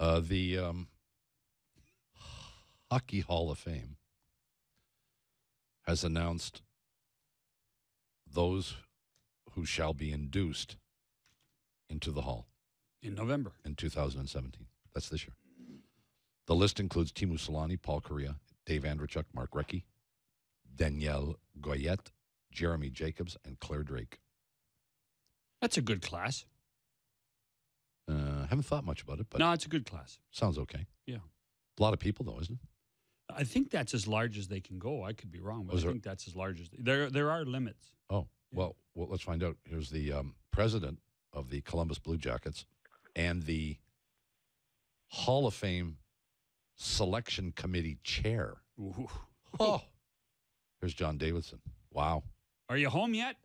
The Hockey Hall of Fame has announced those who shall be induced into the Hall in November in 2017. That's this year. The list includes Teemu Selanne, Paul Kariya, Dave Andreychuk, Mark Recchi, Danielle Goyette, Jeremy Jacobs, and Claire Drake. That's a good class. Haven't thought much about it, but no, it's a good class. Sounds okay. Yeah. A lot of people, though, isn't it? I think that's as large as they can go. I could be wrong, but I think that's as large as there are limits. Oh, yeah. Well, let's find out. Here's the president of the Columbus Blue Jackets and the Hall of Fame Selection Committee chair. Ooh. Oh, here's John Davidson. Wow. Are you home yet?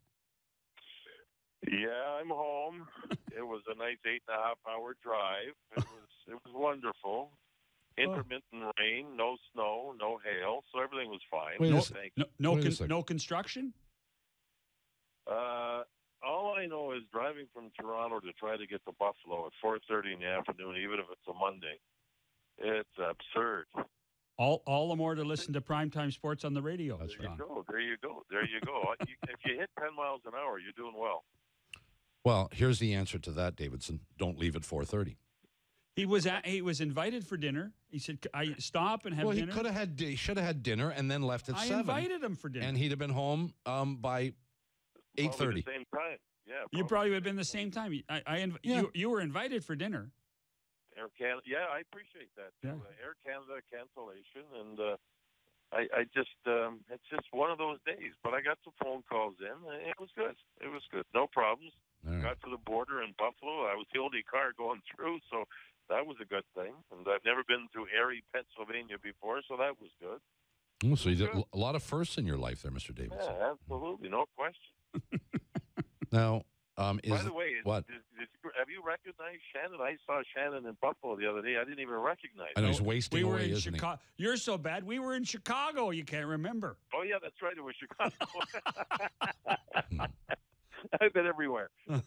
Yeah, I'm home. It was a nice 8.5-hour drive. It was wonderful. Intermittent rain, no snow, no hail, so everything was fine. No construction? All I know is driving from Toronto to try to get to Buffalo at 4:30 in the afternoon, even if it's a Monday, it's absurd. All the more to listen to primetime sports on the radio. There you go. If you hit 10 miles an hour, you're doing well. Well, here's the answer to that, Davidson. Don't leave at 4:30. He was invited for dinner. He said, "I stop and have dinner." Well, he should have had dinner and then left at 7. I invited him for dinner, and he'd have been home by 8:30. Same time. Yeah. You probably would have been the same time. You were invited for dinner. Air Canada. Yeah, I appreciate that. Yeah. Air Canada cancellation, and I just it's just one of those days. But I got some phone calls in. And it was good. It was good. No problems. Right. Got to the border in Buffalo. I was the only car going through, so that was a good thing. And I've never been to Erie, Pennsylvania before, so that was good. Oh, so you did a lot of firsts in your life there, Mr. Davidson. Yeah, absolutely. No question. Now, by the way, what? Have you recognized Shannon? I saw Shannon in Buffalo the other day. I didn't even recognize him. And he's wasting we were away, in isn't Chicago. You're so bad. We were in Chicago. You can't remember. Oh, yeah, that's right. It was Chicago. I've been everywhere. How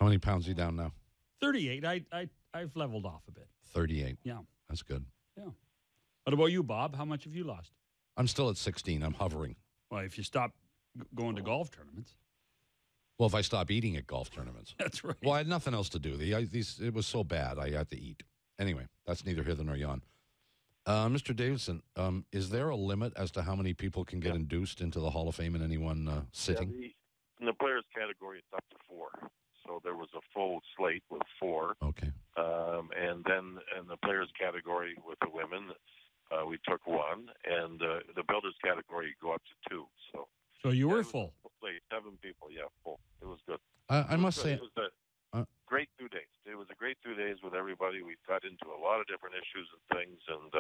many pounds are you down now? 38. I've leveled off a bit. 38. Yeah. That's good. Yeah. What about you, Bob? How much have you lost? I'm still at 16. I'm hovering. Well, if you stop going to golf tournaments. Well, if I stop eating at golf tournaments. That's right. Well, I had nothing else to do. It was so bad, I had to eat. Anyway, that's neither here nor yon. Mr. Davidson, is there a limit as to how many people can get induced into the Hall of Fame in any one sitting? Yeah, in the players category, it's up to 4. So there was a full slate with 4. Okay. And then in the players category with the women, we took 1. And the builders category, you go up to 2. So you were full. 7 people, yeah, full. It was good. I must say, it was a great 2 days. It was a great 2 days with everybody. We got into a lot of different issues and things, and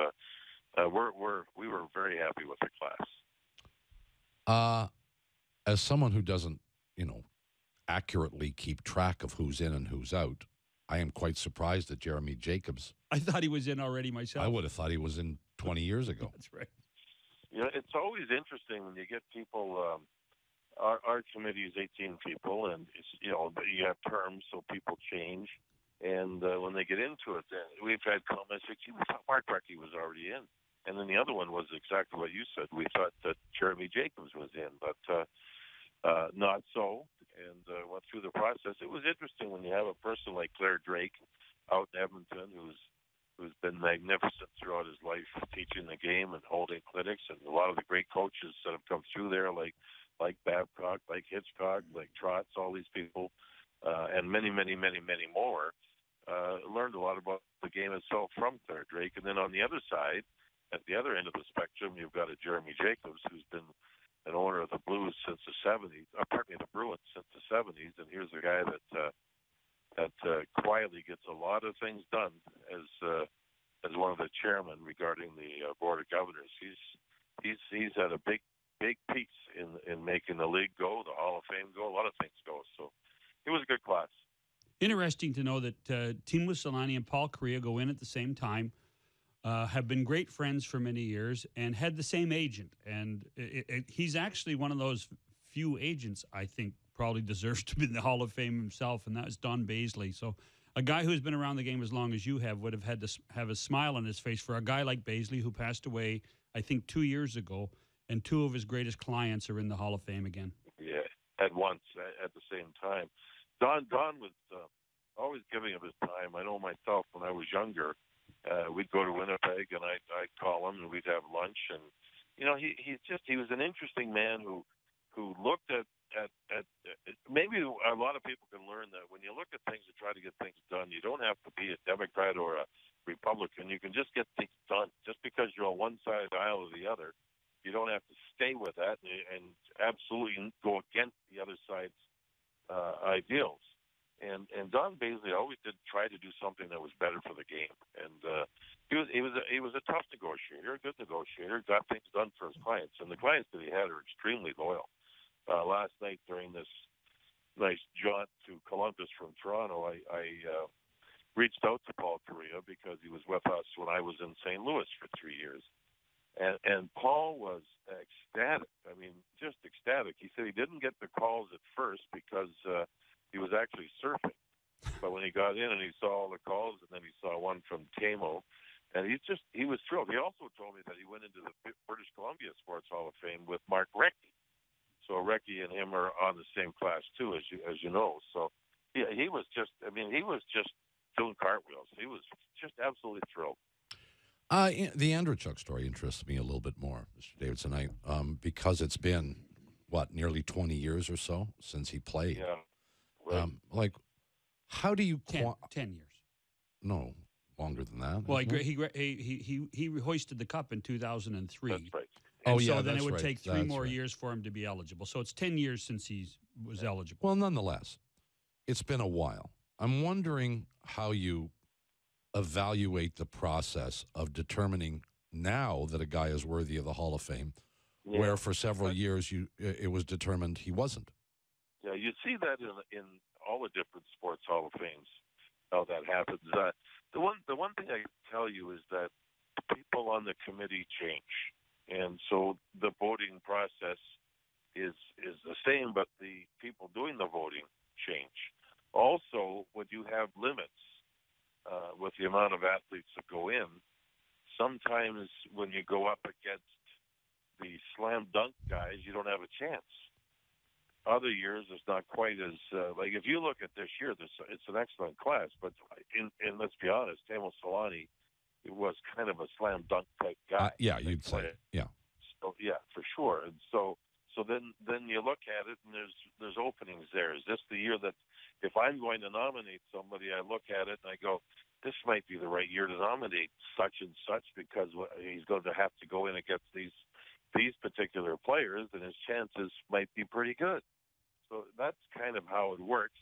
we were very happy with the class. As someone who doesn't, accurately keep track of who's in and who's out, I am quite surprised that Jeremy Jacobs. I thought he was in already myself. I would have thought he was in 20 years ago. That's right. It's always interesting when you get people. Our committee is 18 people, and you have terms, so people change. And when they get into it, we've had comments like, "We thought Mark Recchi was already in," and then the other one was exactly what you said. We thought that Jeremy Jacobs was in, but not so. And went through the process. It was interesting when you have a person like Claire Drake out in Edmonton who's been magnificent throughout his life, teaching the game and holding clinics, and a lot of the great coaches that have come through there, like Babcock, like Hitchcock, like Trotz, all these people, and many, many, many, many more, learned a lot about the game itself from Claire Drake. And then on the other side, at the other end of the spectrum, you've got a Jeremy Jacobs who's been an owner of the Blues since the 70s, the Bruins since the 70s, and here's a guy that quietly gets a lot of things done as one of the chairmen regarding the board of governors. He's had a big piece in making the league go, the Hall of Fame go, a lot of things go. So it was a good class. Interesting to know that Teemu Selanne and Paul Kariya go in at the same time. Have been great friends for many years and had the same agent. And he's actually one of those few agents I think probably deserves to be in the Hall of Fame himself, and that was Don Baisley. So a guy who's been around the game as long as you have would have had to have a smile on his face for a guy like Baisley, who passed away, I think, 2 years ago, and two of his greatest clients are in the Hall of Fame again. Yeah, at once, at the same time. Don was always giving of his time. I know myself when I was younger, we'd go to Winnipeg and I'd call him and we'd have lunch. And you know, he was an interesting man who looked at maybe a lot of people can learn that when you look at things and try to get things done, you don't have to be a Democrat or a Republican. You can just get things done. Just because you're on one side of the aisle or the other, you don't have to stay with that and absolutely go against the other side's ideals. And Don Baisley always did try to do something that was better for the game. And he was a tough negotiator, a good negotiator, got things done for his clients. And the clients that he had are extremely loyal. Last night during this nice jaunt to Columbus from Toronto, I reached out to Paul Correa because he was with us when I was in St. Louis for 3 years. And Paul was ecstatic. I mean, just ecstatic. He said he didn't get the calls at first because he was actually surfing. But when he got in and he saw all the calls, and then he saw one from Tamo, and he was thrilled. He also told me that he went into the British Columbia Sports Hall of Fame with Mark Recchi. So Recchi and him are on the same class too, as you know. So yeah, he was just doing cartwheels. He was just absolutely thrilled. The Andreychuk story interests me a little bit more, Mr. Davidson, because it's been, nearly 20 years or so since he played. Yeah. Right. How do you... 10 years. No, longer than that. Well, he hoisted the cup in 2003. That's right. And so then it would take three more years for him to be eligible. So it's 10 years since he was eligible. Well, nonetheless, it's been a while. I'm wondering how you evaluate the process of determining now that a guy is worthy of the Hall of Fame, where for several years it was determined he wasn't. Yeah, you see that in all the different sports Hall of Fames, how that happens. The one thing I can tell you is that people on the committee change, and so the voting process is the same, but the people doing the voting change. Also, when you have limits with the amount of athletes that go in, sometimes when you go up against the slam dunk guys, you don't have a chance. Other years, it's not quite as if you look at this year, it's an excellent class. But and let's be honest, Tamo Solani, it was kind of a slam dunk type guy. Yeah, you'd say, yeah. So yeah, for sure. And so then you look at it, and there's openings there. Is this the year that if I'm going to nominate somebody, I look at it and I go, this might be the right year to nominate such and such because he's going to have to go in against these particular players, and his chances might be pretty good. So that's kind of how it works.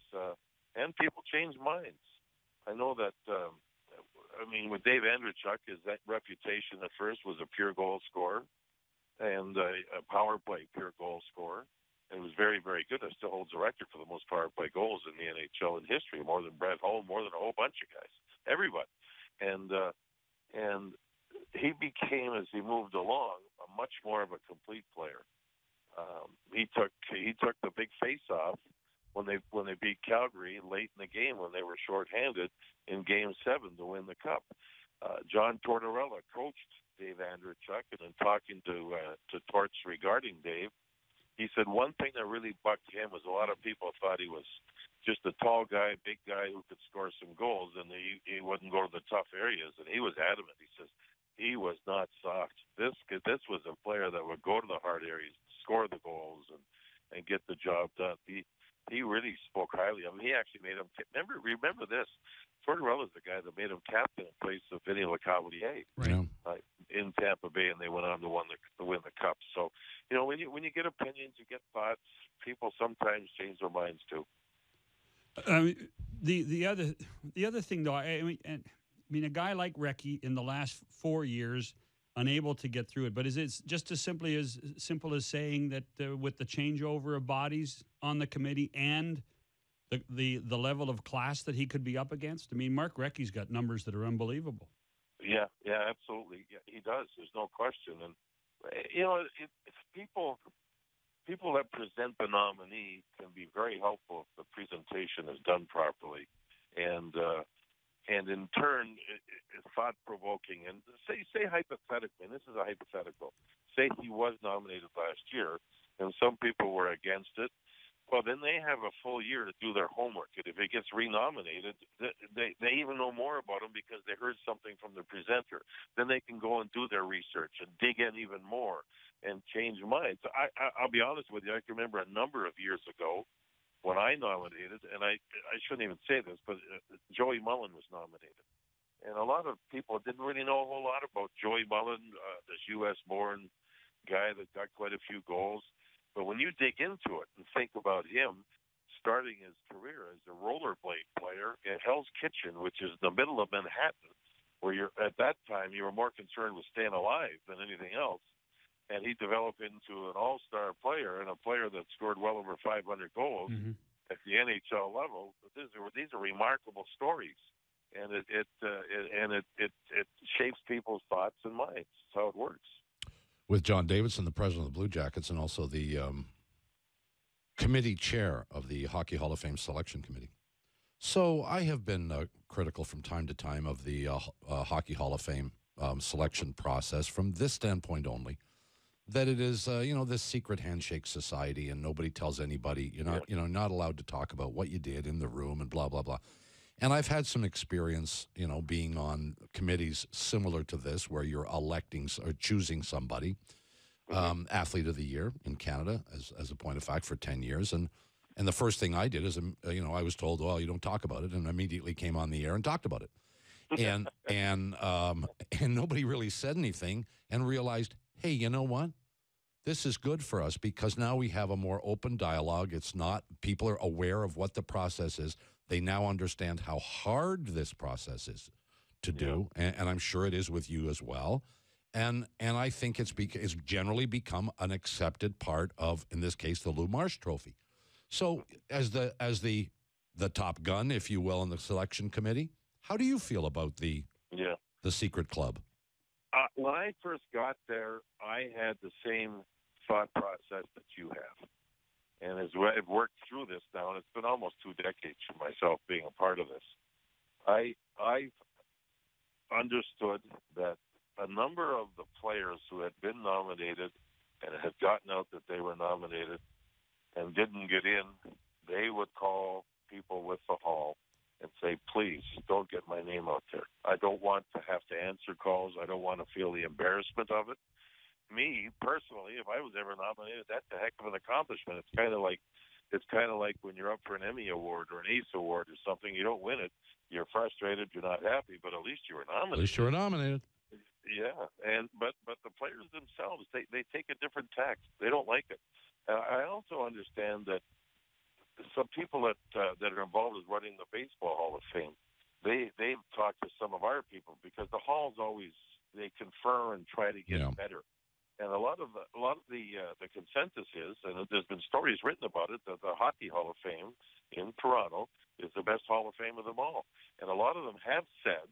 And people change minds. I know that, with Dave Andreychuk, his reputation at first was a pure goal scorer and a power play pure goal scorer. And it was very, very good. It still holds the record for the most power play goals in the NHL in history, more than Brett Hull, more than a whole bunch of guys, everybody. And he became, as he moved along, a much more of a complete player. He took the big face-off when they beat Calgary late in the game when they were shorthanded in Game 7 to win the Cup. John Tortorella coached Dave Andreychuk, and in talking to Torts regarding Dave, he said one thing that really bucked him was a lot of people thought he was just a tall guy, big guy who could score some goals, and he wouldn't go to the tough areas. And he was adamant. He says he was not soft. This was a player that would go to the hard areas, score the goals, and get the job done. He really spoke highly of him. He actually made him. Remember this. Tortorella is the guy that made him captain in place of Vinny Lecavalier in Tampa Bay, and they went on to win the Cup. So, when you get opinions, you get thoughts. People sometimes change their minds too. The other thing, though, a guy like Recchi in the last 4 years, unable to get through it. But is it just as simple as saying that with the changeover of bodies on the committee and the level of class that he could be up against? Mark Recchi's got numbers that are unbelievable. Yeah, absolutely. Yeah, he does. There's no question. And it's people that present the nominee can be very helpful if the presentation is done properly. and in turn, it's thought-provoking. And say hypothetically, and this is a hypothetical, say he was nominated last year, and some people were against it. Well, then they have a full year to do their homework. And if it gets renominated, they even know more about him because they heard something from the presenter. Then they can go and do their research and dig in even more and change minds. I'll be honest with you. I can remember a number of years ago when I nominated, and I shouldn't even say this, but Joey Mullen was nominated. And a lot of people didn't really know a whole lot about Joey Mullen, this U.S.-born guy that got quite a few goals. But when you dig into it and think about him starting his career as a rollerblade player at Hell's Kitchen, which is the middle of Manhattan, where at that time you were more concerned with staying alive than anything else, and he developed into an all-star player and a player that scored well over 500 goals at the NHL level. These are remarkable stories, and it shapes people's thoughts and minds. That's how it works. With John Davidson, the president of the Blue Jackets, and also the committee chair of the Hockey Hall of Fame Selection Committee. So I have been critical from time to time of the Hockey Hall of Fame selection process from this standpoint only, that it is, this secret handshake society, and nobody tells anybody. You're not allowed to talk about what you did in the room and blah, blah, blah. And I've had some experience, being on committees similar to this, where you're electing or choosing somebody, athlete of the year in Canada, as a point of fact, for 10 years. And the first thing I did is, I was told, well, you don't talk about it, and immediately came on the air and talked about it. And nobody really said anything and realized, hey, you know what? This is good for us because now we have a more open dialogue. It's not, people are aware of what the process is. They now understand how hard this process is to do, and I'm sure it is with you as well. And I think it's generally become an accepted part of, in this case, the Lou Marsh Trophy. So as the top gun, if you will, in the selection committee, how do you feel about the secret club? When I first got there, I had the same thought process that you have. And as I've worked through this now, and it's been almost 2 decades for myself being a part of this, I've understood that a number of the players who had been nominated and had gotten out that they were nominated and didn't get in, they would call people with the hall and say, please, don't get my name out there. I don't want to have to answer calls. I don't want to feel the embarrassment of it. Me personally, if I was ever nominated, that's a heck of an accomplishment. It's kind of like when you're up for an Emmy Award or an Ace Award or something. You don't win it, you're frustrated, you're not happy, but at least you were nominated. At least you were nominated. Yeah, but the players themselves, they take a different tack. They don't like it. I also understand that some people that are involved in running the Baseball Hall of Fame, they've talked to some of our people because the halls always they confer and try to get better. And a lot of the consensus is, and there's been stories written about it, that the Hockey Hall of Fame in Toronto is the best Hall of Fame of them all. And a lot of them have said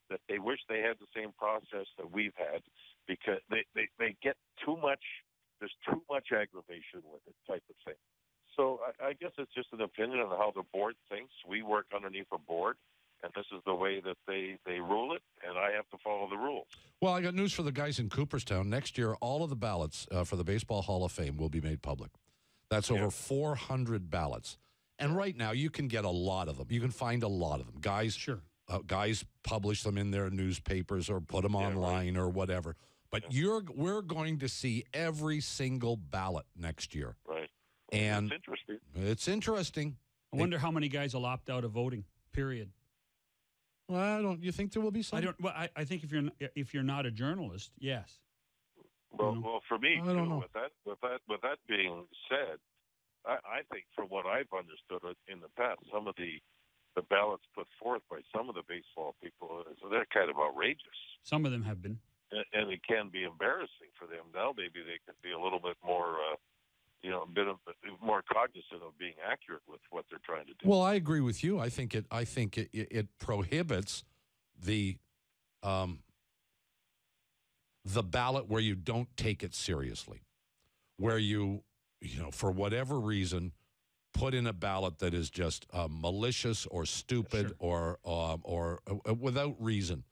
that they wish they had the same process that we've had because they get too much, there's too much aggravation with it type of thing. So I guess it's just an opinion on how the board thinks. We work underneath a board, and this is the way that they rule it, and I have to follow the rules. Well, I got news for the guys in Cooperstown. Next year, all of the ballots for the Baseball Hall of Fame will be made public. That's over 400 ballots. And right now, you can get a lot of them. You can find a lot of them. Guys publish them in their newspapers or put them online or whatever. But we're going to see every single ballot next year. Right. And it's interesting. It's interesting. I wonder how many guys will opt out of voting, period. Well, you think there will be some? I think if you're not a journalist, yes. Well, for me, I don't know. With that being said, I think from what I've understood in the past, some of the ballots put forth by some of the baseball people, they're kind of outrageous. Some of them have been, and it can be embarrassing for them. Now, maybe they could be a little bit more. A bit more cognizant of being accurate with what they're trying to do. Well, I agree with you. I think it prohibits the ballot where you don't take it seriously, where you for whatever reason put in a ballot that is just malicious or stupid or without reason.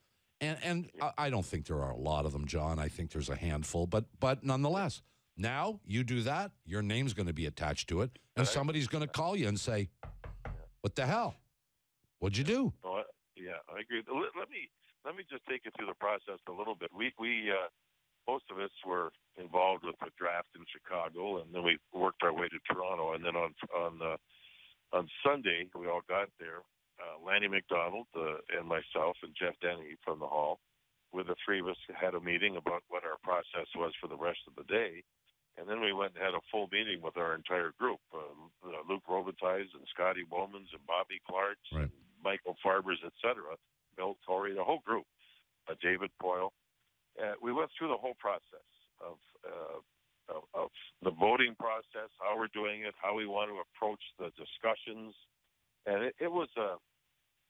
And I don't think there are a lot of them, John. I think there's a handful, but nonetheless, now you do that, your name's going to be attached to it, and somebody's going to call you and say, "What the hell? What'd you do?" Oh, yeah, I agree. Let me just take you through the process a little bit. We most of us were involved with the draft in Chicago, and then we worked our way to Toronto, and then on Sunday we all got there. Lanny McDonald and myself and Jeff Denny from the Hall, with the three of us, had a meeting about what our process was for the rest of the day. And then we went and had a full meeting with our entire group, Luke Robitaille and Scotty Bowmans and Bobby Clark, Right. Michael Farbers, etc., Bill Torrey, the whole group, David Poyle. We went through the whole process of the voting process, how we're doing it, how we want to approach the discussions. And it was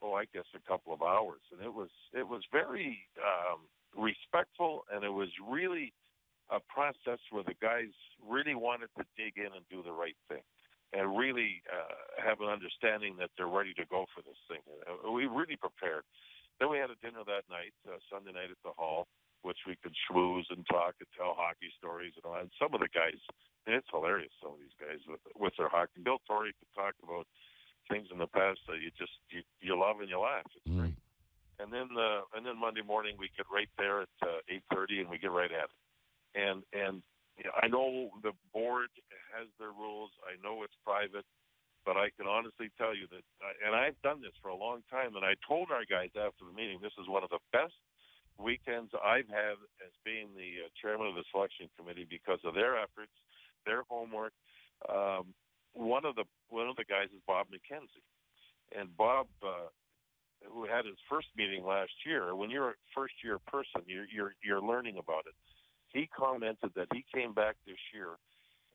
I guess a couple of hours, and it was very respectful, and it was really a process where the guys really wanted to dig in and do the right thing, and really have an understanding that they're ready to go for this thing. We really prepared. Then we had a dinner that night, Sunday night at the Hall, which we could schmooze and talk and tell hockey stories and all. And some of the guys, and it's hilarious, some of these guys with their hockey. Bill Torrey could talk about things in the past that you love and you laugh. It's great. And then Monday morning we get right there at 8:30 and we get right at it. And you know, I know the board has their rules. I know it's private, but I can honestly tell you that, and I've done this for a long time. And I told our guys after the meeting, this is one of the best weekends I've had as being the chairman of the selection committee because of their efforts, their homework. One of the guys is Bob McKenzie, and Bob, who had his first meeting last year. When you're a first-year person, you're learning about it. He commented that he came back this year,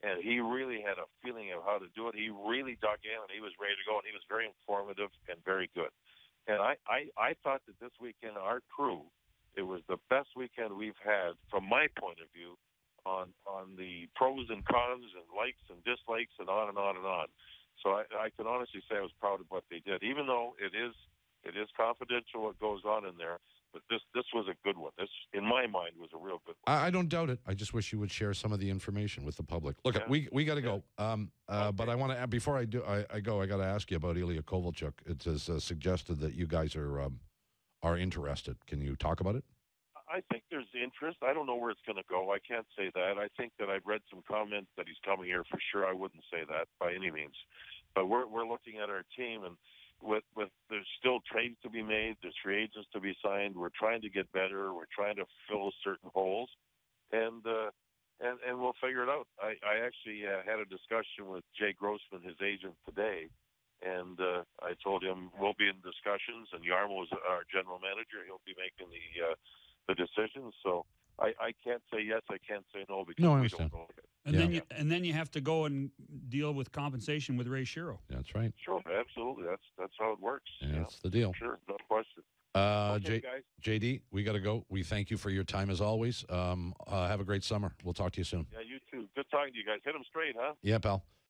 and he really had a feeling of how to do it. He really dug in, and he was ready to go, and he was very informative and very good. And I thought that this weekend, our crew, it was the best weekend we've had, from my point of view, on the pros and cons and likes and dislikes and on and on and on. So I can honestly say I was proud of what they did, even though it is confidential what goes on in there. But this was a good one. This, in my mind, was a real good one. I don't doubt it. I just wish you would share some of the information with the public. Look, we got to go. Okay. But I want to, before I go, I got to ask you about Ilya Kovalchuk. It has suggested that you guys are interested. Can you talk about it? I think there's interest. I don't know where it's going to go. I can't say that. I think that I've read some comments that he's coming here for sure. I wouldn't say that by any means. But we're looking at our team, and with there's still trades to be made. There's free agents to be signed. We're trying to get better. We're trying to fill certain holes, and we'll figure it out. I actually had a discussion with Jay Grossman, his agent, today, and I told him we'll be in discussions, and Yarmo is our general manager. He'll be making the decisions. So I can't say yes, I can't say no, because we don't know yet. And then you have to go and deal with compensation with Ray Shero. That's right. Sure, absolutely. That's how it works. Yeah, that's the deal. Sure, no question. Okay, guys. JD, we got to go. We thank you for your time as always. Have a great summer. We'll talk to you soon. Yeah, you too. Good talking to you guys. Hit them straight, huh? Yeah, pal.